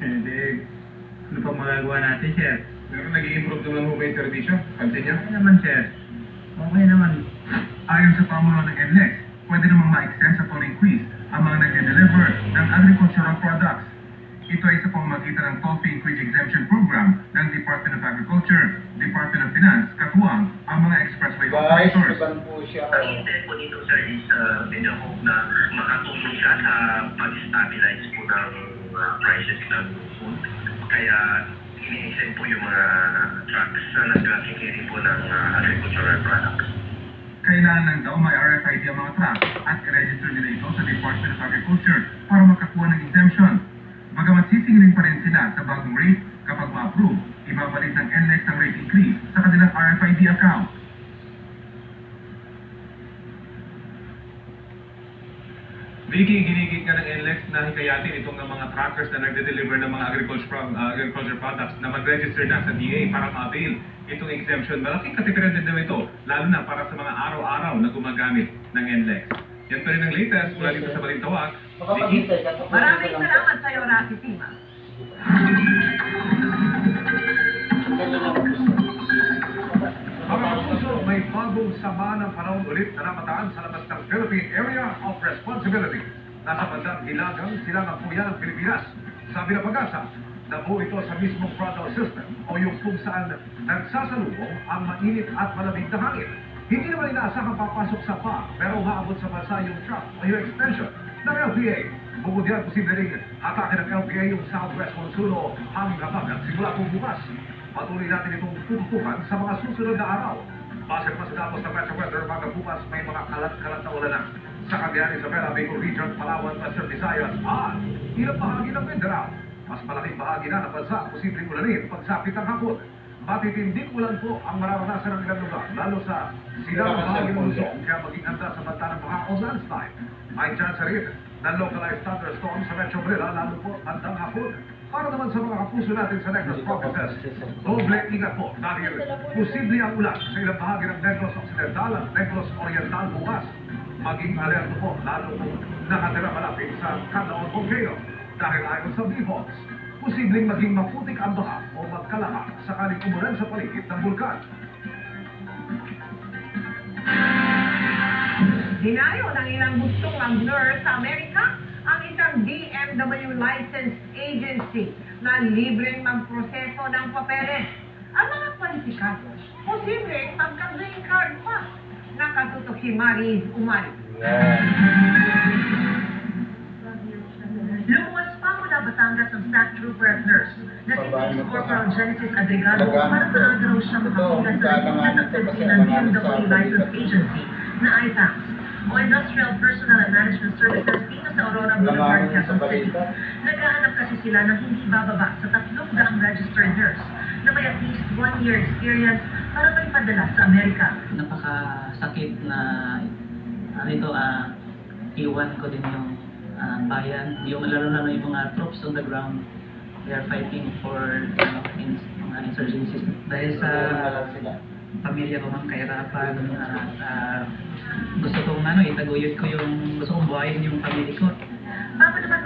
Hindi, ano pa magagawa natin, sir? Pero nag-i-improve naman mo ba yung servisyo? Pansin niya? Okay naman, sir. Okay naman. Ayon sa pamunuan ng NLEX, pwede namang ma-extend sa toll increase ang mga nag-deliver ng agricultural products. Ito ay sa pamamagitan ng toll fee increase exemption program ng Department of Agriculture, Department of Finance, katuwang ang mga expressway operators. po siya. Ang intent po dito, sir, is in the hope na makatulong siya sa pag-stabilize po ng prices ng food. Kaya ini-exempt po yung mga trucks na nag-carry po ng agricultural products. Kailangan lang daw may RFID ang mga truck at i-register nila ito sa Department of Agriculture para makakuha ng exemption. Bagamat sisingilin pa rin sila sa bagong rate, kapag ma-approve, ibabalik ng NLEX ang rate increase sa kanilang RFID account. Vicky, ginigit nga ng NLEX na hikayatin itong mga trackers na nagde-deliver ng mga agriculture products na mag-register na sa DA para ma-avail itong exemption. Malaking katipiran din naman ito, lalo na para sa mga araw-araw na gumagamit ng NLEX. Yan pa rin ang latest mula dito sa Balintawak. Vicky? Maraming salamat sa iyo, Rafi Tima. Mga kapuso, may bagong sama ng panahon ulit na napataan sa labas ng Philippine Area of Responsibility. Nasa bandang hilagang silangang puyan ng Pilipinas. Sabi ng Pag-asa, nabuo ito sa mismong frontal system o yung kung saan nagsasalubong ang mainit at malamig na hangin. Hindi naman inaasahang papasok sa pa, pero umaabot sa bansa yung truck o yung extension ng LPA. Bukod yan, posible rin atake ng LPA yung Southwest Monsoon o hangin kapag at simula kong bukas. Patuloy natin itong tututukan sa mga susunod na araw. Base pa sa datos ng Metro Weather, mga bukas may mga kalat-kalat na ulan na sa Cagayan, Isabela, Bicol Region, Palawan, Western Visayas at ilang bahagi ng Mindanao. Mas malaking bahagi na ng bansa, posibleng ulanin pagsapit ng hapon. Matitinding ulan po ang mararanasan ng ilang lugar, lalo sa silang bahagi ng Luzon, kaya maging handa sa banta ng baha o landslide. May chance rin ng localized thunderstorm sa Metro Manila, lalo po bandang hapon. Para naman sa mga kapuso natin sa Negros Provinces, doble ingat po dahil posible ang ulan sa ilang bahagi ng Negros Occidental at Negros Oriental bukas. Maging alerto po lalo kung nakatira malapit sa Canlaon Volcano dahil ayon sa BFOS, posibleng maging maputik ang baha o magkalaha sakaling umulan sa paligid ng bulkan. Dinayo ng ilang gustong mag-nurse sa Amerika ang isang DMW licensed agency na libreng magproseso ng papeles. Ang mga kwalifikados, posibleng magka-green card pa. Nakatutok si Maris Umari. Lumuwas pa mula Batangas ang staff trooper at nurse na si Police Corporal Genesis Adregado para maaga raw siya makapunta sa natatagpin ng DMW licensed agency na ITAX o Industrial Personnel and Management Services dito sa Aurora Boulevard, Quezon City. Naghahanap kasi sila ng hindi bababa sa 300 registered nurse na may at least 1 year experience para may padala sa Amerika. Napakasakit na iwan ko din yung bayan, yung lalo yung mga troops on the ground. They are fighting for mga insurgencies dahil sa pamilya ko mang kahirapan. Gusto kong itaguyod ko gusto kong buhayin yung pamilya ko. Bago naman